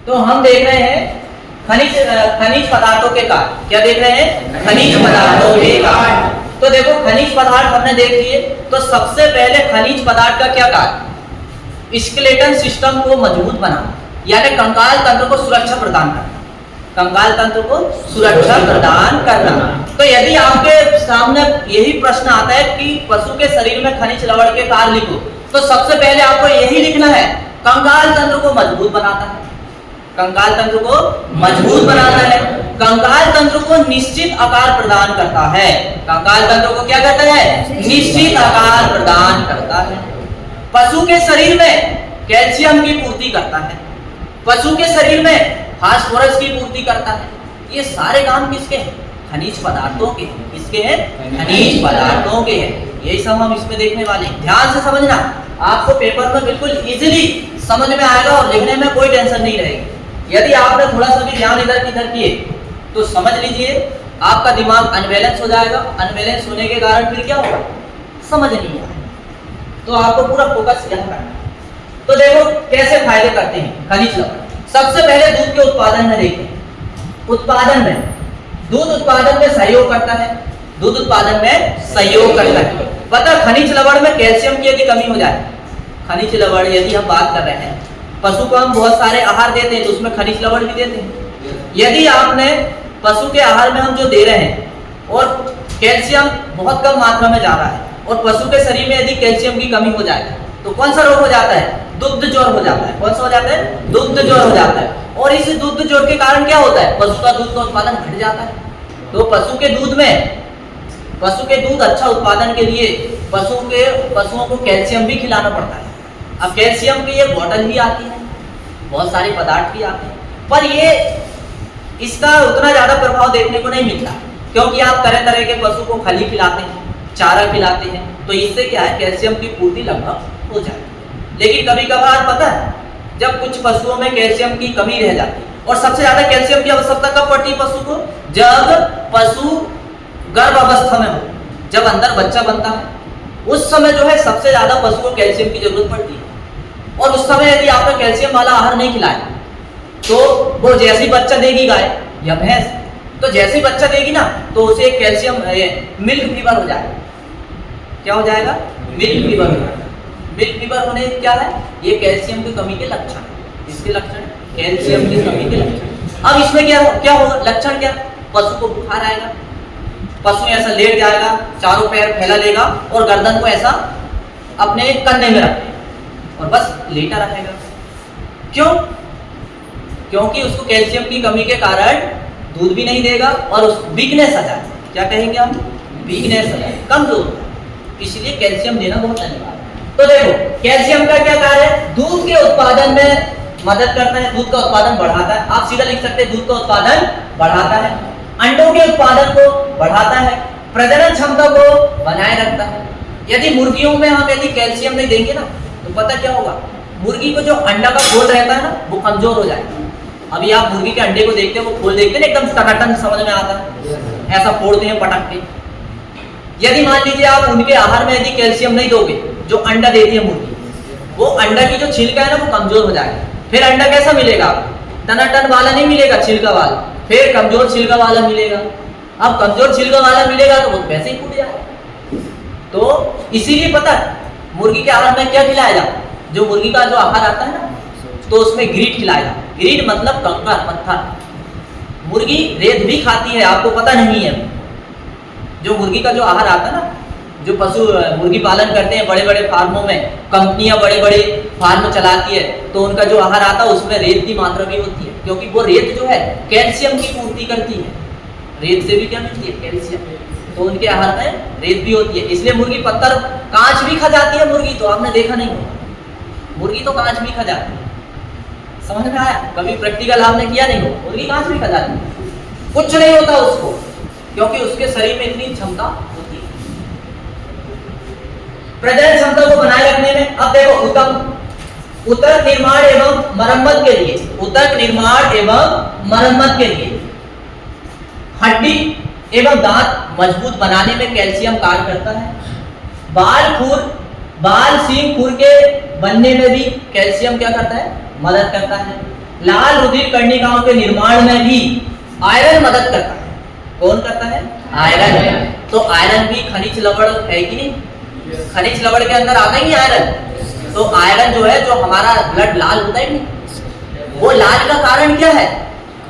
तो हम देख रहे हैं खनिज पदार्थों के कार्य। क्या देख रहे हैं? खनिज पदार्थों के कार्य। तो देखो खनिज पदार्थ हमने देख लिए। तो सबसे पहले खनिज पदार्थ का क्या कार्य? स्केलेटन सिस्टम को मजबूत बनाना, यानी कंकाल तंत्र को सुरक्षा प्रदान करना। कंकाल तंत्र को सुरक्षा प्रदान करना। तो यदि आपके सामने यही प्रश्न आता है कि पशु के शरीर में खनिज लवण के कार्य लिखो, तो सबसे पहले आपको यही लिखना है, कंकाल तंत्र को मजबूत बनाता है। कंकाल तंत्र को मजबूत बनाता है, कंकाल तंत्र को निश्चित आकार प्रदान करता है। कंकाल तंत्र को क्या करता है? निश्चित आकार प्रदान करता है। पशु के शरीर में कैल्शियम की पूर्ति करता है, पशु के शरीर में फास्फोरस की पूर्ति करता है। ये सारे काम किसके हैं? खनिज पदार्थों के हैं। किसके हैं? खनिज पदार्थों के हैं। यही सब हम इसमें देखने वाले हैं। ध्यान से समझना, आपको पेपर में बिल्कुल इजीली समझ में आएगा और लिखने में कोई टेंशन नहीं रहेगी। यदि आपने थोड़ा सा भी ध्यान इधर किधर किए तो समझ लीजिए आपका दिमाग अनबैलेंस हो जाएगा। अनबैलेंस होने के कारण फिर क्या होगा? समझ नहीं आएगा। तो आपको पूरा फोकस यहाँ करना है। तो देखो कैसे फायदे करते हैं खनिज लवण। सबसे पहले दूध के उत्पादन में देखें। उत्पादन में, दूध उत्पादन में सहयोग करता है। दूध उत्पादन में सहयोग करता है। पता खनिज लवण में कैल्शियम की यदि कमी हो जाए, खनिज लवण यदि हम बात कर रहे हैं, पशु को हम बहुत सारे आहार देते हैं तो उसमें खनिज लवण भी देते हैं। यदि आपने पशु के आहार में हम जो दे रहे हैं और कैल्शियम बहुत कम मात्रा में जा रहा है और पशु के शरीर में यदि कैल्शियम की कमी हो जाए तो कौन सा रोग हो जाता है? दुग्ध ज्वर हो जाता है। कौन सा हो जाता है? दुग्ध ज्वर हो जाता है। और इस दुग्ध ज्वर के कारण क्या होता है? पशु का दूध का उत्पादन घट जाता है। तो पशु के दूध अच्छा उत्पादन के लिए पशुओं को कैल्शियम भी खिलाना पड़ता है। अब कैल्शियम की ये बॉटल भी आती है, बहुत सारे पदार्थ भी आते हैं, पर ये इसका उतना ज्यादा प्रभाव देखने को नहीं मिलता, क्योंकि आप तरह तरह के पशु को खली खिलाते हैं, चारा खिलाते हैं, तो इससे क्या है? कैल्शियम की पूर्ति लगभग हो जाती है। लेकिन कभी कभार पता है, जब कुछ पशुओं में कैल्शियम की कमी रह जाती है, और सबसे ज्यादा कैल्शियम की आवश्यकता कब पड़ती है पशु को? जब पशु गर्भ अवस्था में हो, जब अंदर बच्चा बनता है, उस समय जो है सबसे ज्यादा पशु को कैल्शियम की जरूरत पड़ती है। और उस समय यदि आपने कैल्शियम वाला आहार नहीं खिलाया तो वो जैसी बच्चा देगी गाय या भैंस, तो जैसी बच्चा देगी ना तो उसे कैल्शियम मिल्क फीवर हो जाएगा। क्या हो जाएगा? मिल्क फीवर हो जाएगा। मिल्क फीवर होने क्या है? ये कैल्शियम की कमी के लक्षण। इसके लक्षण कैल्शियम की कमी के लक्षण। अब इसमें क्या होगा? लक्षण क्या? पशु को बुखार आएगा, पशु ऐसा लेट जाएगा, चारों पैर फैला लेगा और गर्दन को ऐसा अपने कंधे में रखेगा और बस लेटा रहेगा। क्यों? क्योंकि उसको कैल्शियम की कमी के कारण दूध भी नहीं देगा और उस वीकनेस आ जाए। क्या कहेंगे हम? वीकनेस आ जाए, कमजोर। इसलिए कैल्शियम देना बहुत अनिवार्य है। तो देखो कैल्शियम का क्या कार्य है? दूध के उत्पादन में मदद करता है, दूध का उत्पादन बढ़ाता है। आप सीधा लिख सकते हैं दूध का उत्पादन बढ़ाता है, अंडों के उत्पादन को बढ़ाता है, प्रजनन क्षमता को बनाए रखता है। यदि मुर्गियों में हम यदि कैल्शियम नहीं देंगे ना तो पता क्या होगा? मुर्गी को जो अंडा का खोल रहता है ना वो कमजोर हो जाएगा। अभी आप मुर्गी के अंडे को देखते हैं, वो खोल देखते हैं एकदम टनाटन समझ में आता है, ऐसा फोड़ते हैं पटक के। यदि मान लीजिए आप उनके आहार में यदि कैल्शियम नहीं दोगे, जो अंडा देती है मुर्गी, वो अंडा की जो छिलका है ना वो कमजोर हो जाएगा। फिर अंडा कैसा मिलेगा? टनाटन वाला नहीं मिलेगा, छिलका वाला, फिर कमजोर छिलका वाला मिलेगा। अब कमजोर छिलका वाला मिलेगा तो वो वैसे ही फूट जाएगा। तो इसीलिए पता है मुर्गी के आहार में क्या खिलाया जाता है? जो मुर्गी का जो आहार आता है ना तो उसमें ग्रीट खिलाया जाता है। ग्रीट मतलब कंकर, पत्थर। मुर्गी रेत भी खाती है, आपको पता नहीं है। जो मुर्गी का जो आहार आता है ना, जो पशु मुर्गी पालन करते हैं बड़े बड़े फार्मों में, कंपनियां बड़े बड़े फार्म चलाती है, तो उनका जो आहार आता है उसमें रेत की मात्रा भी होती है, क्योंकि वो रेत जो है कैल्शियम की पूर्ति करती है। रेत से भी क्या मिलती है? कैल्शियम। तो उनके आहार में रेत भी होती है, इसलिए मुर्गी पत्थर, कांच भी खा जाती है मुर्गी। तो आपने देखा नहीं होगा, मुर्गी तो कांच भी खा जाती है। समझ में आया? कभी प्रैक्टिकल आपने किया नहीं हो? मुर्गी कांच भी खा जाती है, कुछ नहीं होता उसको, क्योंकि उसके शरीर में इतनी क्षमता होती है प्रजनन क्षमता को बनाए रखने में। अब देखो ऊतक निर्माण एवं मरम्मत के लिए, ऊतक निर्माण एवं मरम्मत के लिए हड्डी एवं दांत मजबूत बनाने में कैल्शियम कार्य करता है। बाल सींग खुर के बनने में भी कैल्शियम क्या करता है? मदद करता है। लाल रुधिर कर्णिकाओं के निर्माण में भी आयरन मदद करता है। कौन करता है? आयरन। तो आयरन भी खनिज लवण है कि नहीं? खनिज लवण के अंदर आता ही आयरन। तो आयरन जो है, जो हमारा ब्लड लाल होता है नहीं, वो लाल का कारण क्या है?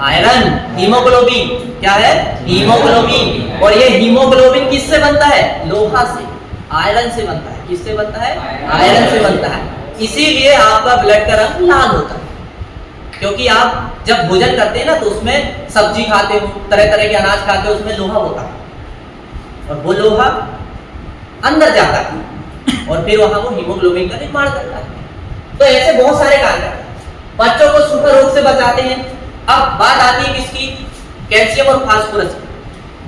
Iron, haemoglobin. क्या है? हीमोग्लोबिन। और ये हीमोग्लोबिन किससे बनता है? लोहा से, आयरन से बनता है। किससे बनता है? आयरन से बनता है। इसीलिए आपका ब्लड का रंग लाल होता है, क्योंकि आप जब भोजन करते हैं ना, तो उसमें सब्जी खाते हो, तरह तरह के अनाज खाते हो, उसमें लोहा होता है और वो लोहा अंदर जाता है और फिर वहां वो हीमोग्लोबिन का निर्माण करता है। तो ऐसे बहुत सारे कार्य हैं। बच्चों को सूखा रोग से बचाते हैं। अब बात आती है किसकी? कैल्शियम और फास्फोरस।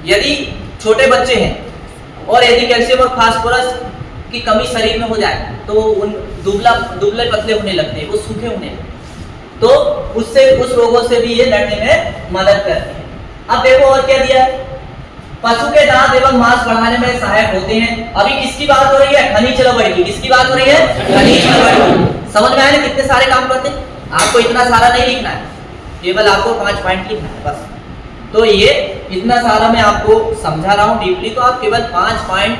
यदि छोटे बच्चे हैं और यदि कैल्शियम और फास्फोरस की कमी शरीर में हो जाए तो उन दुबले पतले होने लगते हैं, वो सूखे होने लगते हैं। तो उससे, उस रोगों से भी ये लड़ने में मदद करते हैं। अब देखो और क्या दिया है? पशु के दांत एवं मांस बढ़ाने में सहायक होते हैं। अभी किसकी बात हो रही है? खनिज लवण की। किसकी बात हो रही है? खनिज लवण की। समझ में आया ना कितने सारे काम करते हैं? आपको इतना सारा नहीं लिखना है, केवल आपको 5 पॉइंट लिखना है बस। तो ये इतना सारा मैं आपको समझा रहा हूँ डीपली, तो आप केवल 5 पॉइंट,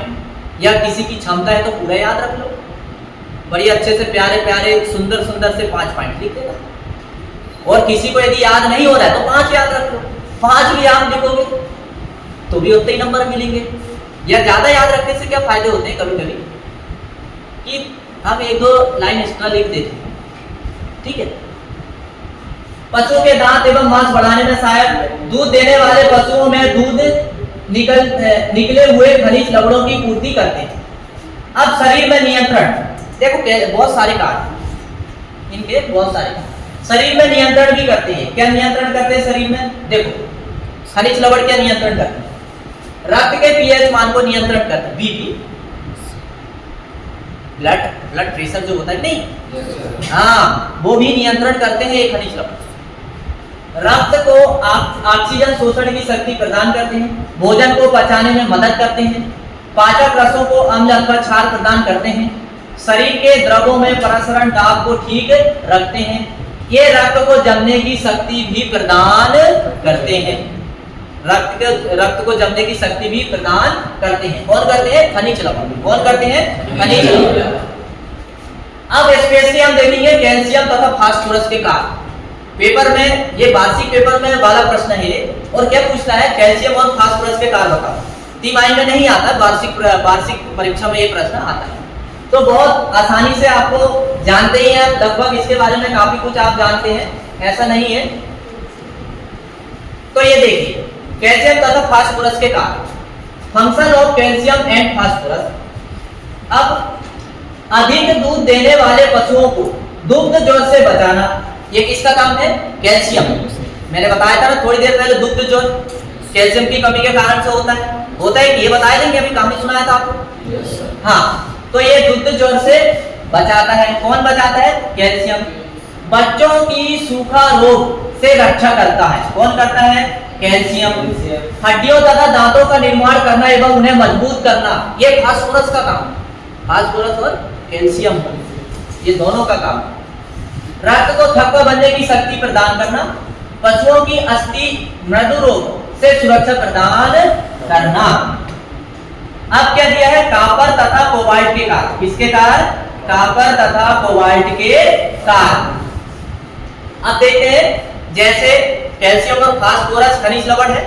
या किसी की क्षमता है तो पूरा याद रख लो। बड़ी अच्छे से प्यारे प्यारे सुंदर सुंदर से 5 पॉइंट लिख देना। और किसी को यदि याद नहीं हो रहा है तो 5 याद रख लो। 5 भी आप लिखोगे तो भी उतने ही नंबर मिलेंगे। या ज्यादा याद रखने से क्या फायदे होते हैं कभी कभी कि हम 1-2 लाइन एक्स्ट्रा लिख देते हैं, ठीक है। पशुओं के दांत एवं मांस बढ़ाने में सहायक, दूध देने वाले पशुओं में दूध निकले हुए खनिज लवणों की पूर्ति करते हैं। अब शरीर में नियंत्रण, देखो बहुत सारे कार्य इनके, बहुत सारे शरीर में नियंत्रण भी करते हैं। क्या नियंत्रण करते हैं शरीर में? देखो खनिज लवण क्या नियंत्रण करते हैं? रक्त के पीएच मान को नियंत्रण करते हैं। बीपी, ब्लड प्रेशर जो होता है नहीं, हाँ, वो भी नियंत्रण करते हैं ये खनिज लवण। रक्त को ऑक्सीजन शोषण की शक्ति प्रदान करते हैं। भोजन को पचाने में मदद करते हैं। पाचक रसों को अम्ल अथवा क्षार प्रदान करते हैं। शरीर के द्रवों में प्रसरण दाब को ठीक रखते हैं। ये रक्त को जमने की शक्ति भी प्रदान करते हैं। रक्त को जमने की शक्ति भी प्रदान करते हैं। कौन करते हैं? खनिज लवण। कौन करते हैं? खनिज लवण। अब स्पेशली हम देखेंगे कैल्शियम तथा फास्फोरस के कार्य। पेपर में, ये वार्षिक पेपर में वाला प्रश्न है। और क्या पूछता है? कैल्शियम और फास्फोरस के कार्य बताओ। तिमाही में नहीं आता, वार्षिक परीक्षा में ये प्रश्न आता है। तो बहुत आसानी से आपको जानते ही हैं लगभग, इसके बारे में काफी कुछ आप जानते हैं, ऐसा नहीं है। तो ये देखिए कैल्शियम तथा फास्फोरस के कार्य, function of calcium and phosphorus. अब अधिक दूध देने वाले पशुओं को दुग्ध ज्वर से बचाना, ये किसका काम है? कैल्शियम। मैंने बताया था ना थोड़ी देर पहले, दुग्ध ज्वर कैल्शियम की कमी के कारण से होता है कि ये बताया देंगे, अभी कहानी सुनाया था आपको। हाँ, तो ये दुग्ध ज्वर से बचाता है। कौन बचाता है? कैल्शियम। बच्चों की सूखा रोग से रक्षा करता है। कौन करता है? कैल्शियम। हड्डियों तथा दांतों का निर्माण करना एवं उन्हें मजबूत करना, ये फास्फोरस का काम। फास्फोरस और कैल्शियम, ये दोनों का काम। रक्त को थक्का बनने की शक्ति प्रदान करना, पशुओं की अस्थि मृदु रोग से सुरक्षा प्रदान करना। अब क्या दिया है? कॉपर तथा कोबाल्ट के कार्य। किसके कार्य? कॉपर तथा कोबाल्ट के कार्य। अब देखते हैं, जैसे कैल्शियम और फास्फोरस खनिज लवण है,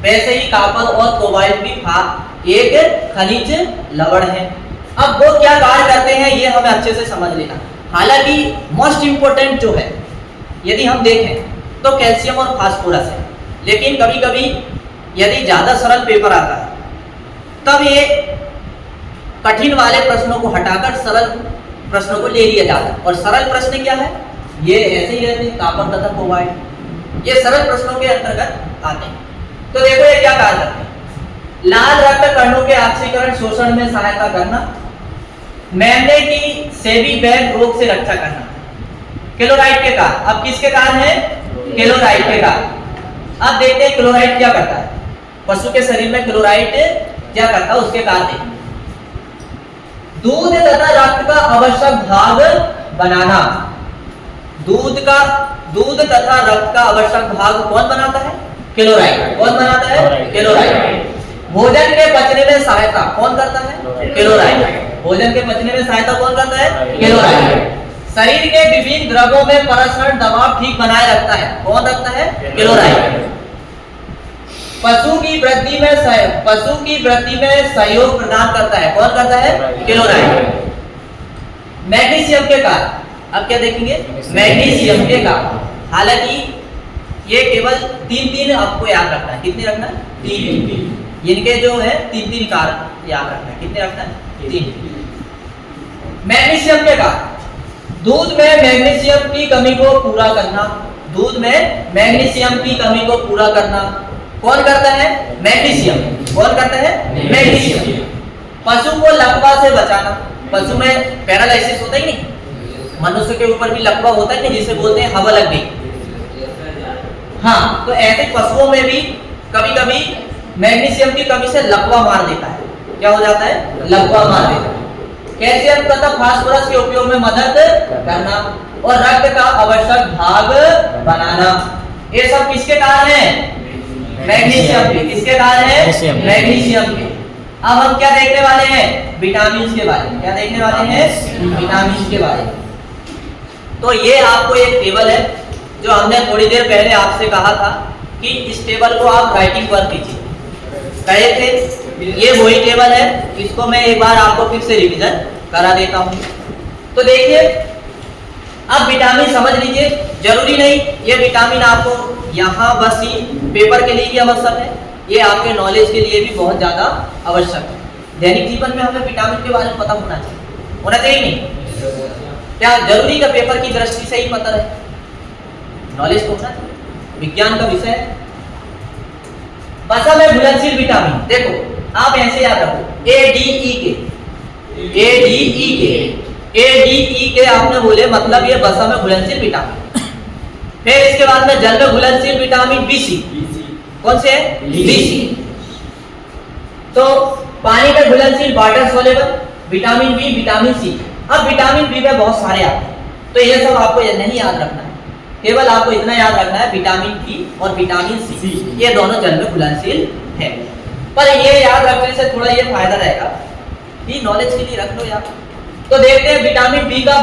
वैसे ही कॉपर और कोबाल्ट भी एक खनिज लवण है। अब वो क्या कार्य करते हैं ये हमें अच्छे से समझ लेना। हालांकि मोस्ट इंपोर्टेंट जो है, यदि हम देखें तो कैल्शियम और फास्फोरस है, लेकिन कभी कभी यदि ज्यादा सरल पेपर आता है तब ये कठिन वाले प्रश्नों को हटाकर सरल प्रश्नों को ले लिया जाता है। और सरल प्रश्न क्या है? ये ऐसे ही रहते हैं, कॉपर तथा कोबाल्ट, ये सरल प्रश्नों के अंतर्गत आते हैं। तो देखो ये क्या कार्य करते हैं? लाल रक्त कणों के ऑक्सीकरण शोषण में सहायता करना, मेमने की सेबी बैग रोग से रक्षा करना। क्लोराइड के कार्य, अब किसके कारण है? क्लोराइड के कार्य। अब देखते हैं क्लोराइड क्या करता है। पशु के शरीर में क्लोराइड क्या करता है, उसके कार्य। दूध तथा रक्त का आवश्यक भाग बनाना। दूध का दूध तथा रक्त का आवश्यक भाग कौन बनाता है? क्लोराइड। कौन बनाता है? क्लोराइड। भोजन के पचने में सहायता कौन करता है? क्लोराइड। भोजन के पचने में सहायता कौन करता है? क्लोराइड। शरीर के विभिन्न द्रव्यों में परस्पर दबाव ठीक बनाए रखता है कौन रखता है? क्लोराइड। पशु की वृद्धि में सहयोग प्रदान करता है कौन करता है? क्लोराइड। मैग्नीशियम के कारण, अब क्या देखेंगे? मैग्नीशियम के कारण, हालांकि ये केवल तीन आपको याद रखना है। कितने रखना है? तीन। इनके जो है तीन कारक याद रखना है। कितने रखना है? 3। मैग्नीशियम के कारण दूध में मैग्नीशियम की कमी को पूरा करना। दूध में मैग्नीशियम की कमी को पूरा करना कौन करता है? मैग्नीशियम। कौन करता है? मैग्नीशियम। पशु को लकवा से बचाना। पशु में पैरालिसिस होता ही नहीं, मनुष्य के ऊपर भी लकवा होता है नहीं, जिसे बोलते हैं हवा लग गई। हाँ, तो ऐसे पशुओं में भी कभी कभी मैग्नीशियम की कमी से लकवा मार देता है। क्या हो जाता है? लकवा मार देता है। कैल्शियम तथा फास्फोरस के उपयोग में मदद करना और रक्त का आवश्यक भाग बनाना, ये सब किसके कारण है? मैग्नीशियम के। किसके कारण है? मैग्नीशियम के। अब हम क्या देखने वाले हैं? विटामिन के बारे में। क्या देखने वाले हैं? विटामिन के बारे में। तो ये आपको एक टेबल है जो हमने थोड़ी देर पहले आपसे कहा था कि इस टेबल को आप राइटिंग पर कीजिए, कहे थे। ये वही टेबल है, इसको मैं एक बार आपको फिर से रिवीजन करा देता हूँ। तो देखिए, अब विटामिन समझ लीजिए, जरूरी नहीं ये विटामिन आपको यहाँ बस ही पेपर के लिए भी आवश्यक है, ये आपके नॉलेज के लिए भी बहुत ज़्यादा आवश्यक है। दैनिक जीवन में हमें विटामिन के बारे में पता होना चाहिए नहीं? क्या जरूरी का पेपर की दृष्टि से ही पता रहे? नॉलेज तो होना चाहिए, विज्ञान का विषय है। वसा में घुलनशील विटामिन, देखो आप ऐसे याद रखो, ADE के आपने बोले मतलब ये वसा में घुलनशील विटामिन। फिर इसके बाद में जल में घुलनशील विटामिन BC, कौन से है? BC। तो पानी में घुलनशील water soluble vitamin B, vitamin C। अब विटामिन B में बहुत सारे आते हैं, तो ये सब आपको नहीं याद रखना है, केवल आपको इतना याद रखना है विटामिन B और विटामिन C ये दोनों जल में घुलनशील है। पर ये याद रखने से थोड़ा ये फायदा रहेगा कि नॉलेज के लिए रख लो यार। तो देखते हैं विटामिन B का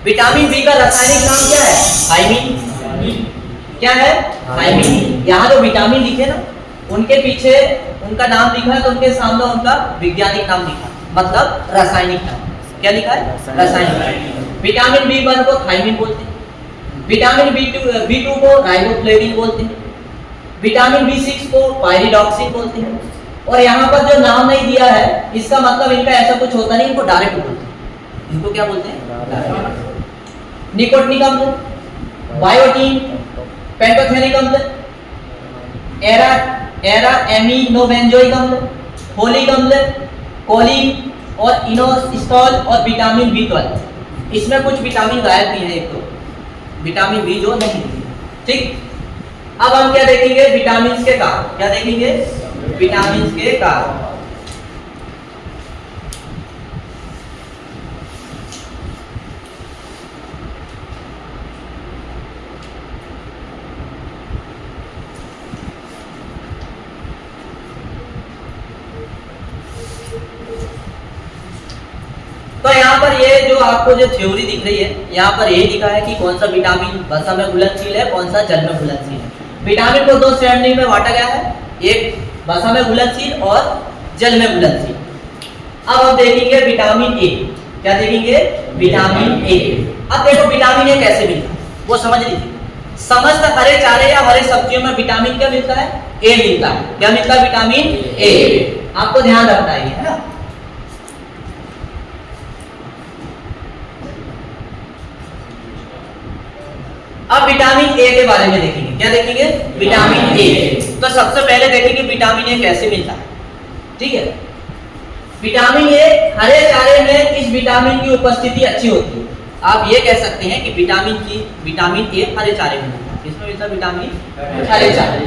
विटामिन B का रासायनिक नाम क्या है? थायमीन। क्या है? थायमीन। यहाँ जो विटामिन लिखे ना, उनके पीछे उनका नाम लिखा है तो उनके सामने उनका वैज्ञानिक नाम लिखा है, मतलब रासायनिक नाम। क्या लिखा है? रासायनिक। विटामिन B1 को थायमीन बोलते हैं, विटामिन B2 को राइबोफ्लेविन बोलते हैं, विटामिन B6 को पायरिडॉक्सिन बोलते हैं। और यहाँ पर जो नाम नहीं दिया है इसका मतलब इनका ऐसा कुछ होता नहीं, इनको डायरेक्ट बोलते हैं। इनको क्या बोलते हैं? निकोटिनिक अम्ल, बायोटीन, पेंटोथेनिक अम्ल, एरा एमिनोबेंजोइक अम्ल, फोलिक अम्ल, कोलिन और इनोस्टॉल और विटामिन B12। इसमें कुछ विटामिन गायब भी है, एक तो विटामिन B जो नहीं है। ठीक, अब हम क्या देखेंगे? विटामिन के कारण। क्या देखेंगे? विटामिन के कारण। तो यहाँ पर ये जो आपको जो थ्योरी दिख रही है, यहाँ पर यही लिखा है कि कौन सा विटामिन वसा में घुलनशील है, कौन सा जल में घुलनशील है। विटामिन को 2 श्रेणी में बांटा गया है, एक वसा में घुलनशील और जल में घुलनशील। अब हम देखेंगे विटामिन ए। क्या देखेंगे? Vitamin A. अब देखो विटामिन ए कैसे मिलता है वो समझ लीजिए। समस्त हरे चारे या हरे सब्जियों में विटामिन क्या मिलता है? ए मिलता है। क्या मिलता है? Vitamin A. आपको ध्यान रखना है ना। अब विटामिन ए के बारे में देखेंगे। क्या देखेंगे? Vitamin A. तो सबसे पहले देखेंगे विटामिन ए कैसे मिलता है। ठीक है, विटामिन ए हरे चारे में इस विटामिन की उपस्थिति अच्छी होती है। आप ये कह सकते हैं कि विटामिन ए हरे चारे में मिलता है। किसमें मिलता है? विटामिन हरे चारे।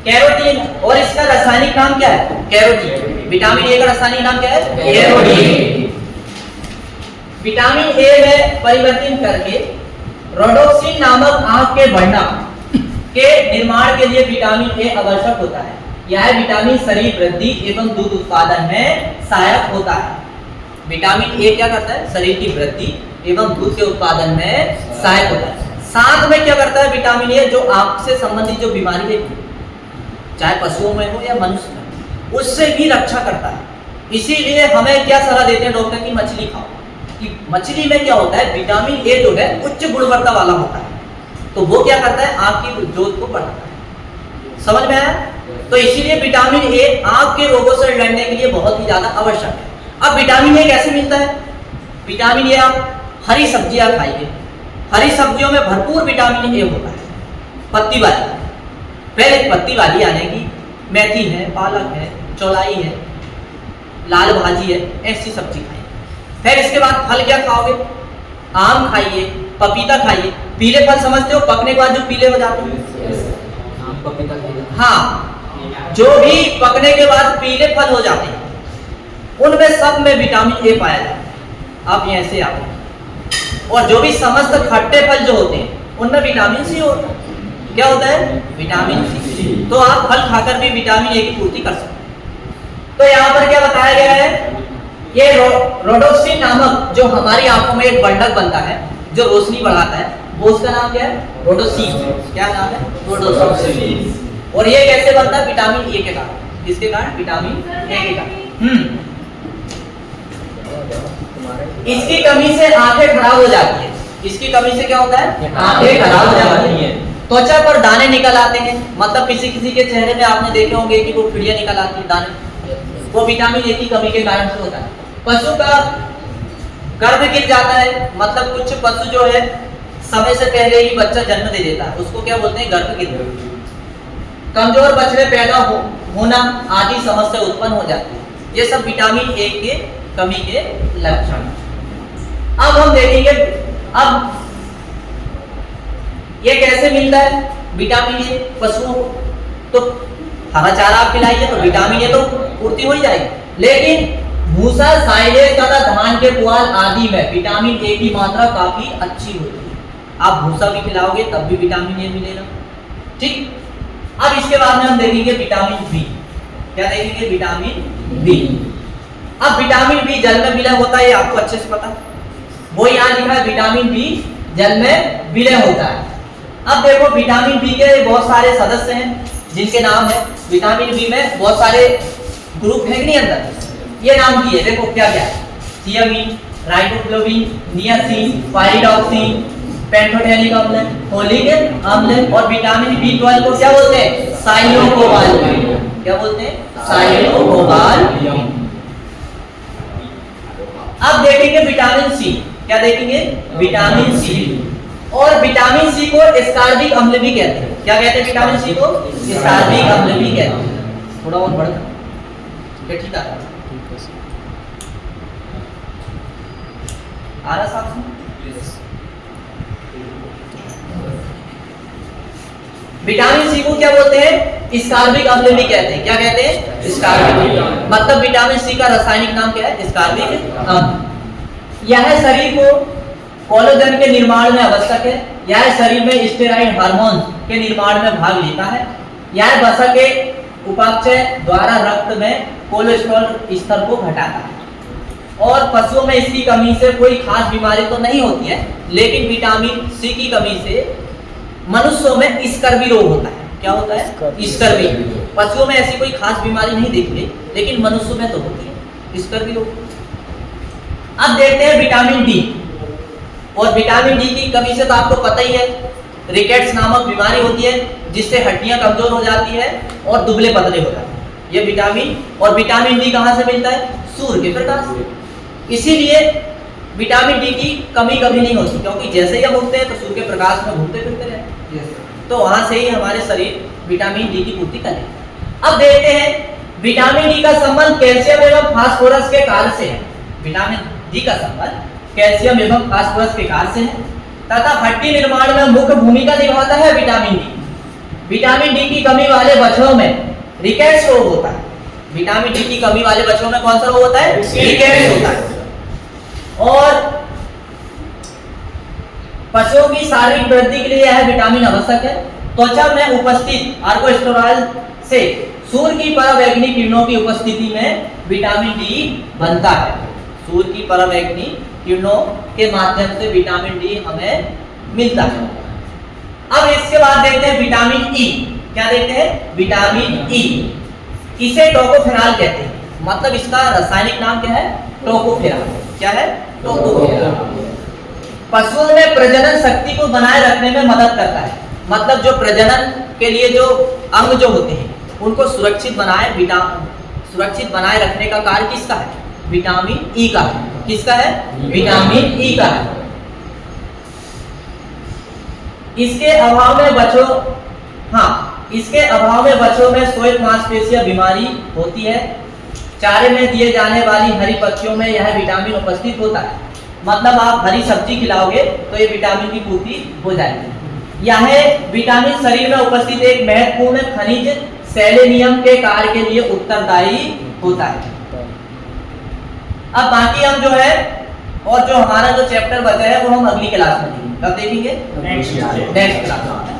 कैरोटीन, और इसका रासायनिक नाम क्या है? कैरोटीन। विटामिन ए का रासायनिक नाम क्या है? कैरोटीन। विटामिन ए में परिवर्तन करके रोडोप्सिन नामक आंख के बढ़ना के निर्माण के लिए विटामिन ए आवश्यक होता है। यह विटामिन शरीर वृद्धि एवं दूध उत्पादन में सहायक होता है। विटामिन ए क्या करता है? शरीर की वृद्धि एवं दूध के उत्पादन में सहायक होता है। साथ में क्या करता है विटामिन ए? जो आंख से संबंधित जो बीमारी है, चाहे पशुओं में हो या मनुष्य में, उससे भी रक्षा करता है। इसीलिए हमें क्या सलाह देते हैं डॉक्टर की? मछली खाओ। कि मछली में क्या होता है? विटामिन ए जो है उच्च गुणवत्ता वाला होता है, तो वो क्या करता है? आंख की ज्योत को बढ़ाता है। समझ में आया? तो इसीलिए विटामिन ए आंख के रोगों से लड़ने के लिए बहुत ही ज्यादा आवश्यक है। अब विटामिन ए कैसे मिलता है? विटामिन ए आप हरी सब्जियां खाइए। हरी सब्जियों में भरपूर विटामिन ए होता है। पत्ती वाली, पहले पत्ती वाली यानी कि मेथी है, पालक है, चौलाई है, लाल भाजी है, ऐसी सब्जी खाइए। फिर इसके बाद फल क्या खाओगे? आम खाइए, पपीता खाइए। पीले फल समझते हो? पकने के बाद जो पीले हो जाते हैं, आम पपीता खाइए। हाँ, जो भी पकने के बाद पीले फल हो जाते हैं उनमें सब में विटामिन ए पाया जाता है। आप यहाँ से आते हैं। और जो भी समस्त खट्टे फल जो होते हैं उनमें विटामिन सी होता है। क्या होता है? Vitamin C. तो आप फल खाकर भी विटामिन ए की पूर्ति कर सकते हैं। तो यहाँ पर क्या बताया गया है? ये रोडोप्सिन नामक जो हमारी आंखों में एक बंधक बनता है जो रोशनी बढ़ाता है, वो उसका नाम क्या है? रोडोप्सिन। क्या नाम है? रोडोप्सिन। और ये कैसे बनता है? विटामिन ए के कारण। किसके कारण? विटामिन ए के कारण। इसकी कमी से आंखें खराब हो जाती है। इसकी कमी से क्या होता है? आंखें खराब हो जाती है। त्वचा पर दाने निकल आते हैं। मतलब किसी किसी के चेहरे में आपने देखे होंगे कि वो फिड़ियां निकल आती है, दाने, वो विटामिन ए की कमी के कारण से होता है। पशु का गर्भ गिर जाता है। मतलब कुछ पशु जो है समय से पहले ही बच्चा जन्म दे देता है, उसको क्या बोलते हैं? गर्भ गिर। कमजोर बछड़े पैदा होना आदि समस्या उत्पन्न हो जाती है। ये सब विटामिन ए के कमी के लक्षण। अब हम देखेंगे अब ये कैसे मिलता है विटामिन ए पशुओं को। तो हरा चारा आप खिलाइए तो विटामिन ए तो पूर्ति हो ही जाएगी, लेकिन भूसा, साइलेज तथा धान के पुआल आदि में विटामिन ए की मात्रा काफी अच्छी होती है। आप भूसा भी खिलाओगे तब भी विटामिन ए मिलेगा। ठीक। अब इसके बाद में हम देखेंगे विटामिन बी। क्या देखेंगे? Vitamin B. अब विटामिन बी जल में विलय होता है, आपको अच्छे से पता है। वो यहाँ लिखा है विटामिन बी जल में विलय होता है। अब देखो विटामिन बी के बहुत सारे सदस्य हैं जिनके नाम है। विटामिन बी में बहुत सारे ग्रुप है नहीं अंदर, ये नाम दिए। देखो क्या क्या है? थियामिन, राइबोफ्लाविन, नियासिन, पाइरिडॉक्सिन, पेंटोथेनिक अम्ल, फोलिक अम्ल और विटामिन बी12 को क्या बोलते हैं? साइलोकोबाल्मिन। क्या बोलते हैं? साइलोकोबाल्मिन। अब देखेंगे विटामिन सी। क्या देखेंगे? Vitamin C. और विटामिन सी को एस्कॉर्बिक अम्ल भी कहते हैं। क्या कहते हैं? विटामिन सी को एस्कॉर्बिक अम्ल भी कहते हैं। थोड़ा और बढ़ ठीक है आ रहा साथ में। विटामिन सी को क्या बोलते हैं? एस्कॉर्बिक अम्ल भी कहते हैं। क्या कहते हैं? एस्कॉर्बिक। मतलब विटामिन सी का रासायनिक नाम क्या है? एस्कॉर्बिक अम्ल। यह शरीर को कोलेजन के निर्माण में आवश्यक है। यह शरीर में स्टेरॉइड हार्मोन के निर्माण में भाग लेता है। यह वसा के उपापचय द्वारा रक्त में कोलेस्ट्रॉल स्तर को घटाता है। और पशुओं में इसकी कमी से कोई खास बीमारी तो नहीं होती है, लेकिन विटामिन सी की कमी से मनुष्यों में स्कर्वी रोग होता है। क्या होता है? स्कर्वी। पशुओं में ऐसी कोई खास बीमारी नहीं देखी, लेकिन मनुष्यों में तो होती है स्कर्वी रोग। अब देखते हैं विटामिन डी। और विटामिन डी की कमी से तो आपको पता ही है, रिकेट्स नामक बीमारी होती है जिससे हड्डियां कमजोर हो जाती है और दुबले पतले हो जाते हैं। ये विटामिन। और विटामिन डी कहाँ से मिलता है? सूर्य के प्रकाश से। इसीलिए विटामिन डी की कमी कभी नहीं होती, क्योंकि जैसे ही हम उठते हैं तो सूर्य के प्रकाश में घूमते फिरते रहते हैं, तो वहां से ही हमारे शरीर विटामिन डी की पूर्ति करेगा। अब देखते हैं विटामिन डी का संबंध कैल्शियम एवं फास्फोरस के कार्य से है। विटामिन डी का संबंध कैल्शियम एवं फास्फोरस के कार्य से है तथा हड्डी निर्माण में मुख्य भूमिका निभाता है विटामिन डी। विटामिन डी की कमी वाले बच्चों में रिकेट्स रोग होता है। विटामिन डी की कमी वाले बच्चों में कौन सा रोग होता है? रिकेट्स होता है। और पशुओं की शारीरिक वृद्धि के लिए यह विटामिन आवश्यक है। त्वचा में उपस्थित आर्कोस्टेरॉल से सूर्य की पराबैंगनी किरणों की उपस्थिति में विटामिन डी बनता है। सूर्य की पराबैंगनी किरणों के माध्यम से विटामिन डी हमें मिलता है। अब इसके बाद देखते हैं विटामिन ई। क्या देखते हैं? Vitamin E. इसे टोकोफेरॉल कहते हैं, मतलब इसका रासायनिक नाम क्या है? टोकोफेरॉल। क्या है? टोकोफेरॉल। पशुओं में प्रजनन शक्ति को बनाए रखने में मदद करता है, मतलब जो प्रजनन के लिए जो अंग जो होते हैं उनको सुरक्षित बनाए रखने का कार्य किसका है? विटामिन ई का है। किसका है? विटामिन ई का है। इसके अभाव में बच्चों में श्वेत मांसपेशियां बीमारी होती है। चारे में दिए जाने वाली हरी पत्तियों में यह विटामिन उपस्थित होता है, मतलब आप हरी सब्जी खिलाओगे तो ये विटामिन की पूर्ति हो जाएगी। यह विटामिन शरीर में उपस्थित एक महत्वपूर्ण खनिज सेलेनियम के कार्य के लिए उत्तरदायी होता है। अब बाकी हम जो है और जो हमारा जो चैप्टर बचा है वो हम अगली क्लास में देखेंगे। कब देखेंगे? Next class.